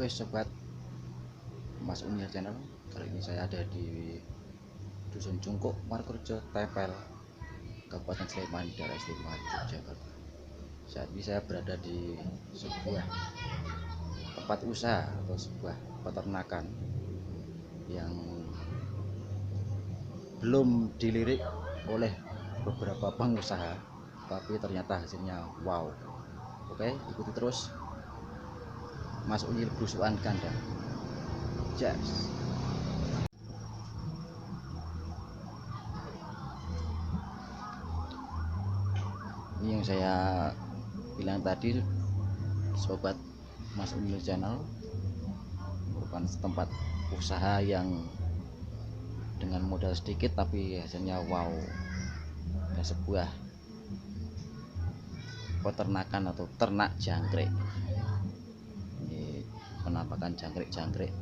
Oke sobat Mas Unil Channel, kali ini saya ada di Dusun Cungkuk, Margorejo Tempel, Kabupaten Sleman, daerah istimewa Yogyakarta. Saat ini saya berada di sebuah tempat usaha atau sebuah peternakan yang belum dilirik oleh beberapa pengusaha, tapi ternyata hasilnya wow. Oke, ikuti terus Mas Unil belusuan kandang. Yes. Ini yang saya bilang tadi, sobat Mas Unil Channel, merupakan tempat usaha yang dengan modal sedikit tapi hasilnya wow. Dan sebuah peternakan atau ternak jangkrik. Ini penampakan jangkrik-jangkrik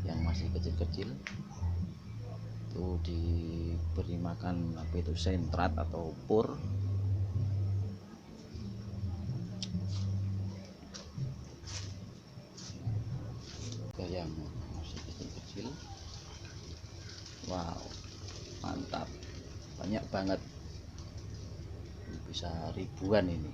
yang masih kecil-kecil, itu diberi makan apa itu, sentrat atau pur. Yang masih kecil-kecil, wow, mantap, banyak banget, bisa ribuan ini.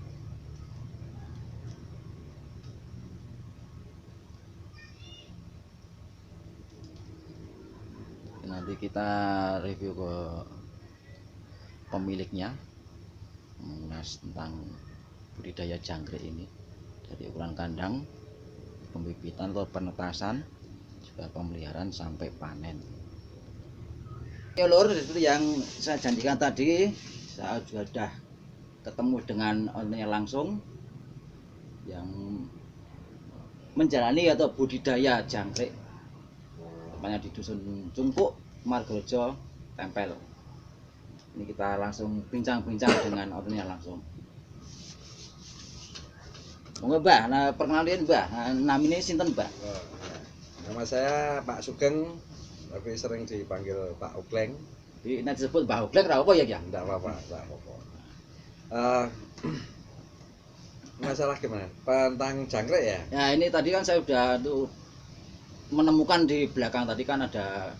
Nanti kita review ke pemiliknya mengulas tentang budidaya jangkrik ini, dari ukuran kandang, pembibitan atau penetasan, juga pemeliharaan sampai panen. Ya lur, seperti yang saya janjikan tadi, saya juga sudah ketemu dengan ownernya langsung yang menjalani atau budidaya jangkrik, tepatnya di Dusun Cungkuk, Margorejo Tempel. Ini kita langsung bincang-bincang dengan ownernya langsung. Monggo Mbah, nah perkenalkan Mbah, namanya sinten Mbah? Nama saya Pak Sugeng, tapi sering dipanggil Pak Ukleng. Ini disebut Mbah Ukleng ra apa ya? Enggak apa-apa, enggak apa-apa. Masalah gimana? Tentang jangkrik ya? Ya ini tadi kan saya udah tuh menemukan di belakang tadi kan ada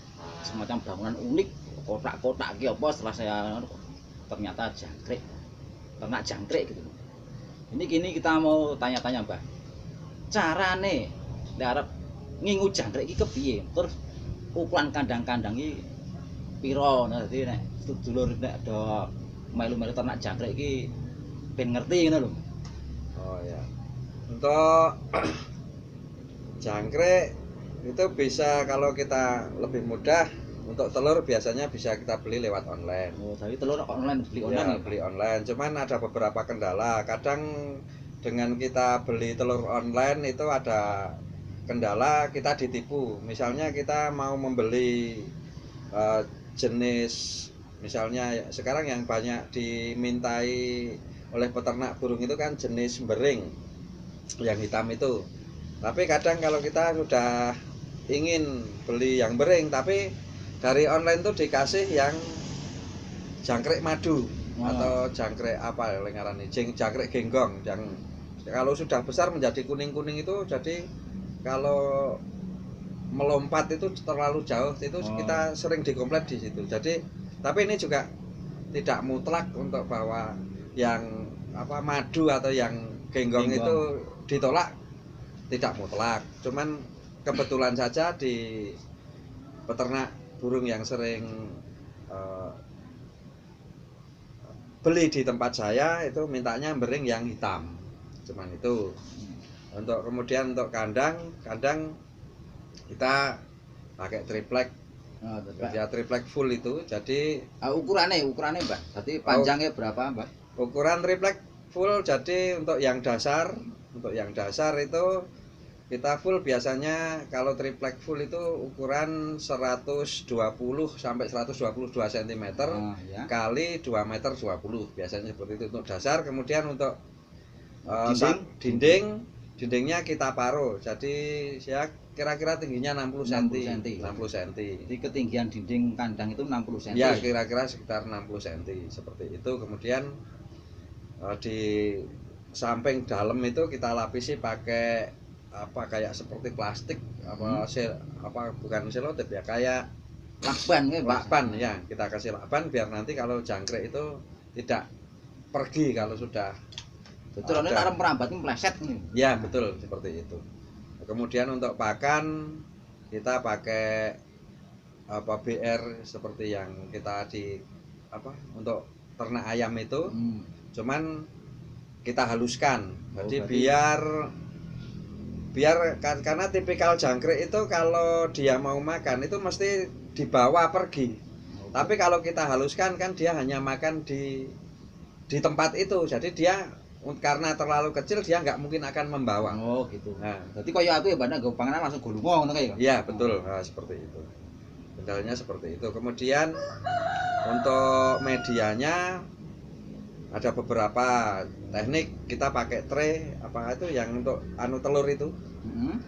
semacam bangunan unik, kotak-kotak gitu apa, setelah saya ternyata jangkrik, ternak jangkrik gitu. Ini gini, kita mau tanya-tanya Mbah, carane arep ngingu jangkrik iki kepiye? Terus ukuran kandang-kandang iki piro? Nah dadi nek sedulur nek do melu-melu ternak jangkrik iki ben ngerti ngono lho. Oh ya. Untuk jangkrik itu bisa, kalau kita lebih mudah, untuk telur biasanya bisa kita beli lewat online. Oh, jadi telur online, beli online Ya, ya? beli online. Cuman ada beberapa kendala. Kadang dengan kita beli telur online itu ada kendala, kita ditipu. Misalnya kita mau membeli jenis, misalnya sekarang yang banyak dimintai oleh peternak burung itu kan jenis bering yang hitam itu. Tapi kadang kalau kita sudah ingin beli yang bering, tapi dari online tuh dikasih yang jangkrik madu atau jangkrik apa ya ngarannya, jangkrik genggong, yang kalau sudah besar menjadi kuning-kuning itu, jadi kalau melompat itu terlalu jauh, itu kita sering dikomplain di situ. Jadi tapi ini juga tidak mutlak untuk bahwa yang apa madu atau yang genggong itu ditolak, tidak mutlak. Cuman kebetulan saja di peternak burung yang sering beli di tempat saya itu mintanya bering yang hitam, cuman itu. Untuk kemudian untuk kandang kita pakai triplek. Ya, triplek full itu. Jadi ukurannya Mbak, jadi panjangnya berapa Mbak? Ukuran triplek full, jadi untuk yang dasar itu kita full biasanya, kalau triplek full itu ukuran 120 sampai 122 cm Ya. kali 2 meter 20, biasanya seperti itu untuk dasar. Kemudian untuk dindingnya kita paro, jadi ya kira-kira tingginya 60 cm. 60 cm. Jadi ketinggian dinding kandang itu 60 cm. Ya, kira-kira sekitar 60 cm seperti itu. Kemudian di samping dalam itu kita lapisi pakai apa kayak seperti plastik apa apa bukan selotip ya, kayak lakban ya, lakban ya, kita kasih lakban biar nanti kalau jangkrik itu tidak pergi kalau sudah betul. Ini arep merambat meleset nih. Ya betul, seperti itu. Kemudian untuk pakan kita pakai apa BR seperti yang kita di apa untuk ternak ayam itu, cuman kita haluskan. Jadi biar karena tipikal jangkrik itu kalau dia mau makan itu mesti dibawa pergi. Tapi kalau kita haluskan kan dia hanya makan di tempat itu. Jadi dia karena terlalu kecil dia nggak mungkin akan membawa. Oh gitu. Nah, jadi kayak aku ya Banda gue panganan langsung gue lungo ngono kayak. Iya, betul. Nah, seperti itu. Kendalanya seperti itu. Kemudian untuk medianya ada beberapa teknik. Kita pakai tray apa itu yang untuk telur itu.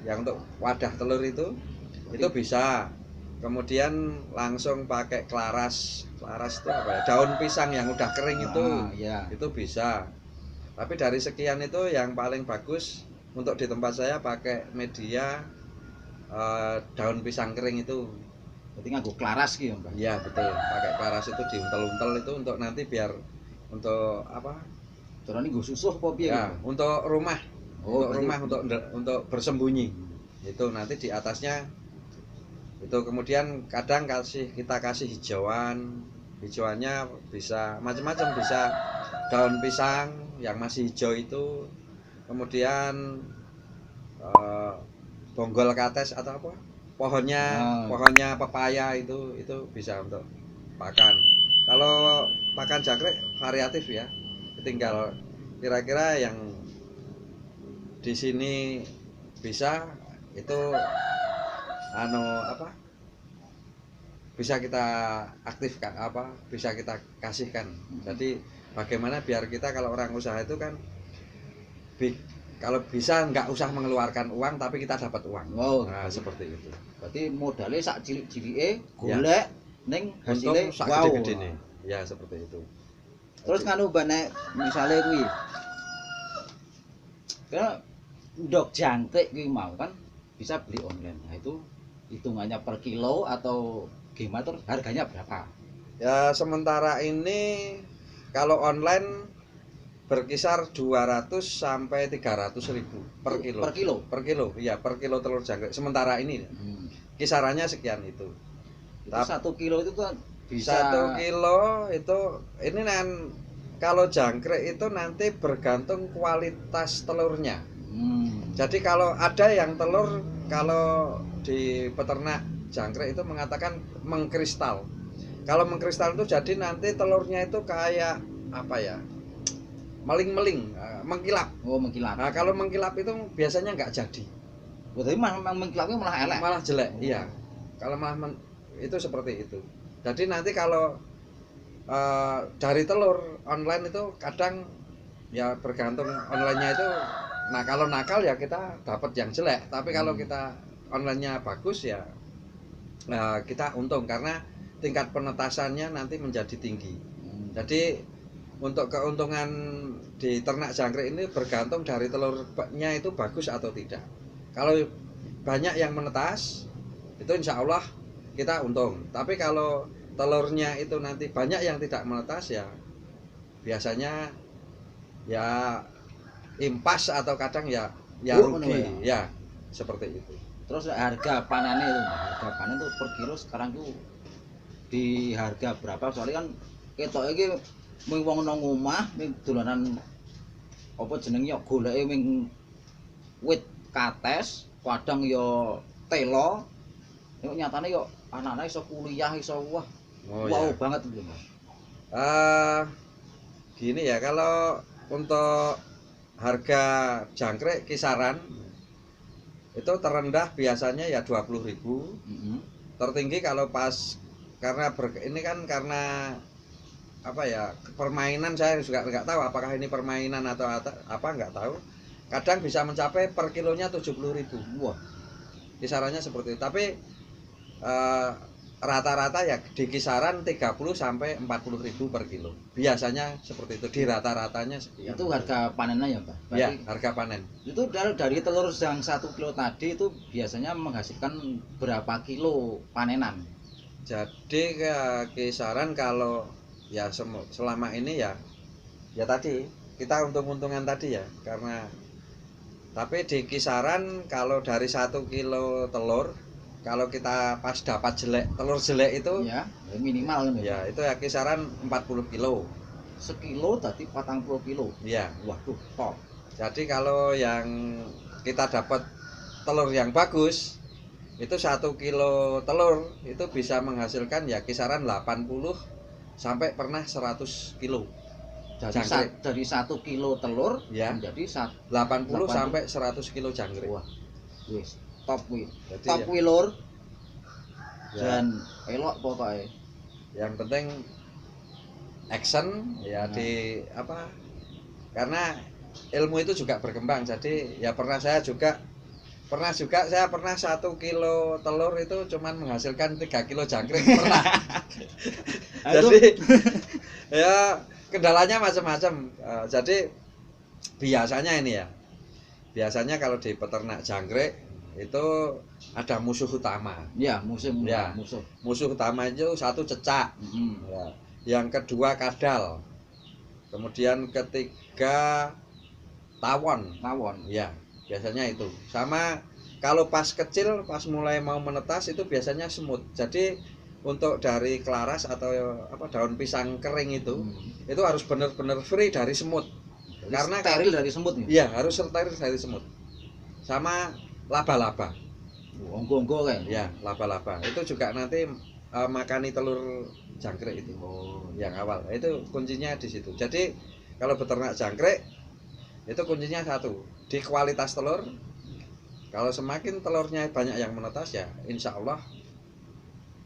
Yang untuk wadah telur itu bisa. Kemudian langsung pakai klaras itu apa ya? Daun pisang yang udah kering itu. Itu bisa. Tapi dari sekian itu yang paling bagus untuk di tempat saya pakai media daun pisang kering itu. Berarti nganggo klaras gitu, Mbak. Iya, betul. Pakai klaras itu diuntel-untel itu untuk nanti biar untuk apa? Carane nggo susuh apa piye? Ya, untuk rumah. Untuk rumah gitu. untuk bersembunyi. Itu nanti di atasnya itu kemudian kadang kita kasih hijauannya bisa macam-macam, bisa daun pisang yang masih hijau itu, kemudian bonggol kates atau apa pohonnya pepaya itu bisa untuk pakan. Kalau pakan jangkrik variatif ya, tinggal kira-kira yang di sini bisa itu bisa kita aktifkan bisa kita kasihkan. Jadi bagaimana biar kita kalau orang usaha itu kan kalau bisa nggak usah mengeluarkan uang tapi kita dapat uang. Nah, seperti itu. Berarti modalnya sak cilik-cilike golek ning hasilnya sak gede-gedene. Ya seperti itu. Terus nganu Mbak nek misale kuwi. Karena ndok jangkrik kuwi mau kan bisa beli online. Nah itu hitungannya per kilo atau gimana, terus harganya berapa? Ya sementara ini kalau online berkisar 200 sampai 300 ribu per kilo. Per kilo, iya per kilo telur jangkrik. Sementara ini kisarannya sekian itu. Itu 1 kilo itu kan bisa 1 kilo itu ini kalau jangkrik itu nanti bergantung kualitas telurnya. Jadi kalau ada yang telur kalau di peternak jangkrik itu mengatakan mengkristal. Kalau mengkristal itu jadi nanti telurnya itu kayak apa ya? Meling-meling, mengkilap. Oh, mengkilap. Nah, kalau mengkilap itu biasanya nggak jadi. Berarti mengkilapnya malah elek. Malah jelek, iya. Kalau malah itu seperti itu. Jadi nanti kalau dari telur online itu kadang ya bergantung online-nya itu. Nah, kalau nakal ya kita dapat yang jelek, tapi kalau kita online-nya bagus ya kita untung karena tingkat penetasannya nanti menjadi tinggi. Jadi untuk keuntungan di ternak jangkrik ini bergantung dari telurnya itu bagus atau tidak. Kalau banyak yang menetas itu insya Allah kita untung. Tapi kalau telurnya itu nanti banyak yang tidak menetas ya biasanya ya impas atau kadang ya rugi ya seperti itu. Terus harga panennya itu, harga panen itu per kilo sekarang tuh di harga berapa? Soalnya kan ketok iki mung wong nang omah ming dolanan apa jenenge ya goleke ming wit kates, kadang ya telo. Nek nyatane ya anak-anak iso kuliah iso wow ya. Banget itu, Mas. Gini ya, kalau untuk harga jangkrik kisaran itu terendah biasanya ya 20.000. Tertinggi kalau pas karena ini kan karena apa ya permainan, saya juga nggak tahu apakah ini permainan atau apa nggak tahu. Kadang bisa mencapai per kilonya 70.000. Wah, kisarannya seperti itu. Tapi rata-rata ya di kisaran 30 sampai 40 ribu per kilo. Biasanya seperti itu, di rata-ratanya sekian. Itu harga panennya ya Pak? Ya, Berarti harga panen. itu dari telur yang 1 kilo tadi itu biasanya menghasilkan berapa kilo panenan? Jadi kisaran kalau ya selama ini ya tadi kita untung-untungan tadi ya, karena tapi di kisaran kalau dari 1 kilo telur, kalau kita pas dapat telur jelek itu Ya, minimal kan ya itu ya kisaran 40 kilo. Sekilo tadi 40 kilo. Ya, Waduh, top. jadi kalau yang kita dapat telur yang bagus itu 1 kilo telur itu bisa menghasilkan ya kisaran 80 sampai pernah 100 kilo. Dari 1 kilo telur ya menjadi 80 sampai 100 kilo jangkrik. Wah, wis top wih. Jadi Top ya, wih lur. ya, Dan elok pokoknya. yang penting action ya di apa, karena ilmu itu juga berkembang. Jadi ya pernah saya 1 kilo telur itu cuman menghasilkan 3 kilo jangkrik pernah. Jadi ya kendalanya macam-macam. Jadi biasanya ini ya, biasanya kalau di peternak jangkrik itu ada musuh utama. Ya, musuh. Musuh utama itu satu cecak. Ya. Yang kedua kadal. Kemudian ketiga tawon. Ya, biasanya itu. Sama kalau pas kecil, pas mulai mau menetas itu biasanya semut. Jadi untuk dari kelaras atau daun pisang kering itu harus benar-benar free dari semut. Karena steril dari semut nih. Iya, harus steril dari semut. Sama laba-laba. Onggo-onggo kan? Ya, laba-laba. Itu juga nanti makani telur jangkrik itu. Yang awal. Itu kuncinya di situ. Jadi kalau beternak jangkrik itu kuncinya satu, di kualitas telur. Kalau semakin telurnya banyak yang menetas ya insya Allah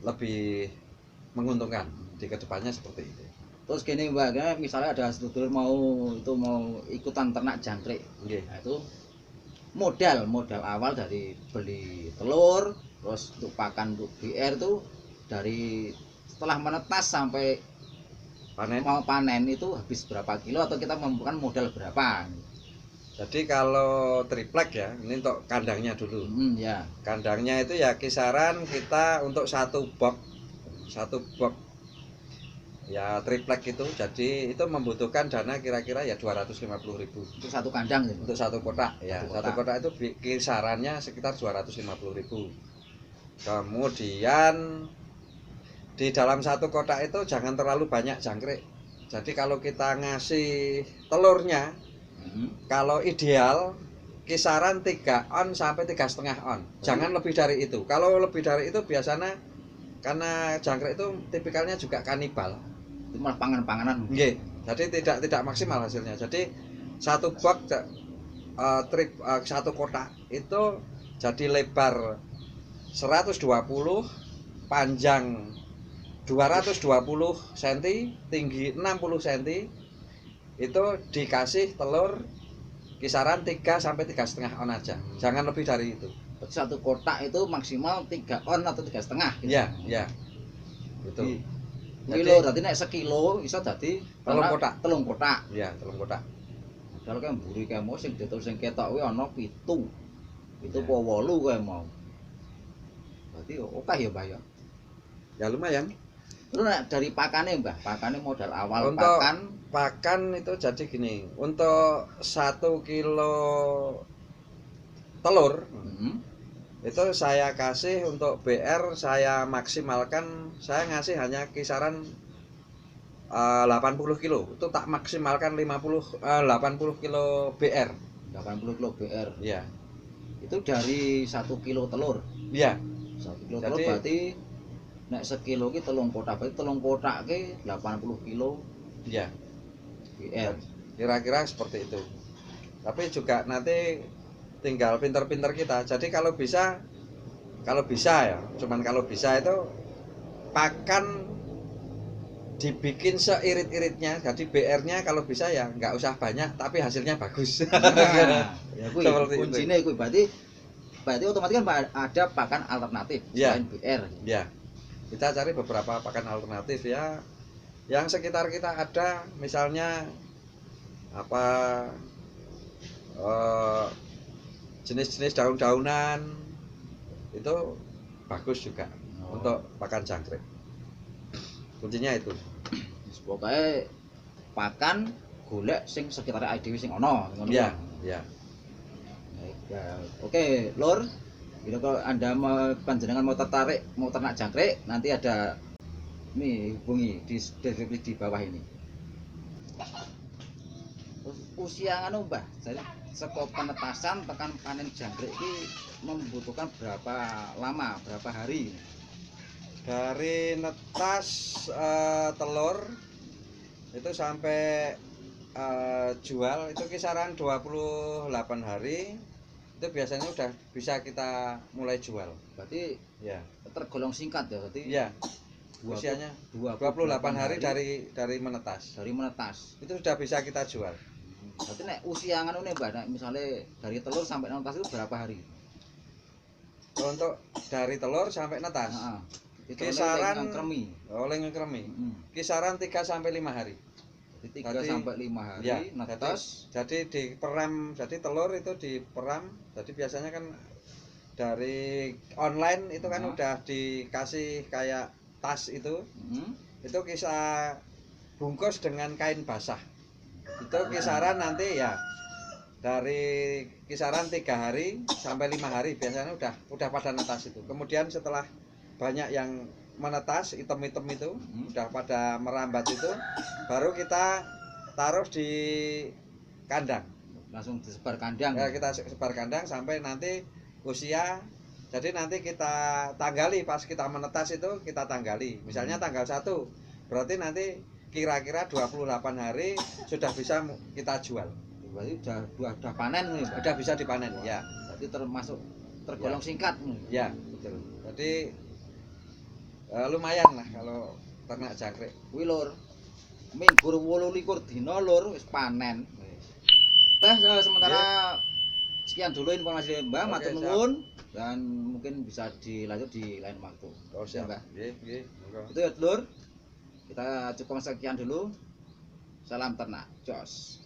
lebih menguntungkan di kedepannya seperti itu. Terus gini Mbak, misalnya ada sedulur mau ikutan ternak jangkrik. Nah, itu modal awal dari beli telur, terus untuk pakan untuk BR tuh dari setelah menetas sampai mau panen itu habis berapa kilo atau kita membutuhkan modal berapa? Jadi kalau triplek ya, ini untuk kandangnya dulu. Ya. Kandangnya itu ya kisaran kita untuk satu box ya triplek itu, jadi itu membutuhkan dana kira-kira ya 250.000 untuk satu kandang ya? Untuk satu kotak ya. Satu kotak itu kisarannya sekitar 250.000. Kemudian di dalam satu kotak itu jangan terlalu banyak jangkrik. Jadi kalau kita ngasih telurnya, kalau ideal kisaran 3 on sampai 3,5 on. Jangan lebih dari itu. Kalau lebih dari itu biasanya karena jangkrik itu tipikalnya juga kanibal. Itu malah pangan-panganan. Nggih. Jadi tidak maksimal hasilnya. Jadi satu box satu kotak itu jadi lebar 120, panjang 220 cm, tinggi 60 cm. Itu dikasih telur kisaran 3 sampai 3,5 on aja. Jangan lebih dari itu. Satu kotak itu maksimal 3 on atau 3,5 gitu. Iya, iya. Itu. Kilo berarti nek sekilo iso dadi telung kotak. Iya, telung kotak. Padahal kan mburi kae mau sing ditulis sing ketok kuwi ana 7. Itu po 8 kae mau. Berarti oke ya, Mbah ya. Ya lumayan. Terus nek dari pakane, Mbah, pakane modal awal untuk pakan itu jadi gini, untuk 1 kilo telur itu saya kasih untuk BR saya maksimalkan, saya ngasih hanya kisaran 80 kilo. Itu tak maksimalkan 80 kilo BR. 80 kilo BR. Iya. Itu dari 1 kilo telur. Iya. 1 kilo telur berarti nek sekilo ki 3 kotak, berarti 3 kotak ki 80 kilo. Iya. BR. Kira-kira seperti itu. Tapi juga nanti tinggal pinter-pinter kita. Jadi kalau bisa ya, cuman kalau bisa itu pakan dibikin seirit-iritnya. Jadi BR-nya kalau bisa ya nggak usah banyak, tapi hasilnya bagus. Nah, ya kuncinya kuwi berarti otomatis kan ada pakan alternatif selain BR. Ya. kita cari beberapa pakan alternatif ya, yang sekitar kita ada, misalnya apa jenis-jenis daun-daunan itu bagus juga untuk pakan jangkrik. Kuncinya itu. Pokoknya pakan golek sing sekitar dhewe sing ana ngono. Iya, iya. Ya, oke, Lur. Bila kalau Anda panjenengan mau tertarik mau ternak jangkrik, nanti ada nih hubungi di deskripsi di bawah ini. Terus usia anu Mbah, jadi saka penetasan tekan panen jangkrik ini membutuhkan berapa lama, berapa hari? Dari netas telur itu sampai jual itu kisaran 28 hari itu biasanya udah bisa kita mulai jual. Berarti Ya, tergolong singkat ya, berarti ya. Usianya 28 hari dari menetas. Dari menetas. Itu sudah bisa kita jual. Berarti nek usia ngono nih Mbak, nek misalnya dari telur sampai netas itu berapa hari? Untuk dari telur sampai netas. Heeh. Kisaran ngkremi. Oleh ngekremi. Kisaran 3 sampai 5 hari. Jadi 3 sampai 5 hari ya, netas. Jadi diperam, jadi telur itu diperam. Jadi biasanya kan dari online itu kan udah dikasih kayak tas itu. Itu kisah bungkus dengan kain basah. Itu kisaran nanti ya dari kisaran 3 hari sampai 5 hari biasanya udah pada netas itu. Kemudian setelah banyak yang menetas item-item itu udah pada merambat itu, baru kita taruh di kandang, langsung disebar kandang ya, kita sebar kandang sampai nanti usia. Jadi nanti kita tanggali, pas kita menetas itu kita tanggali misalnya tanggal 1, berarti nanti kira-kira 28 hari sudah bisa kita jual. Berarti udah panen nih Mbak? Udah bisa dipanen ya. Berarti tergolong singkat nih ya. betul. Jadi lumayan lah kalau ternak jangkrik. Kuwi Lur, minggu 28 dina Lur wis panen. Mbah, sementara sekian dulu informasi dari Mbah, matur nuwun, dan mungkin bisa dilanjut di lain waktu. Oh siap. Mbah. Nggih, Itu ya Lur. Kita cukup sekian dulu. Salam ternak. Jos.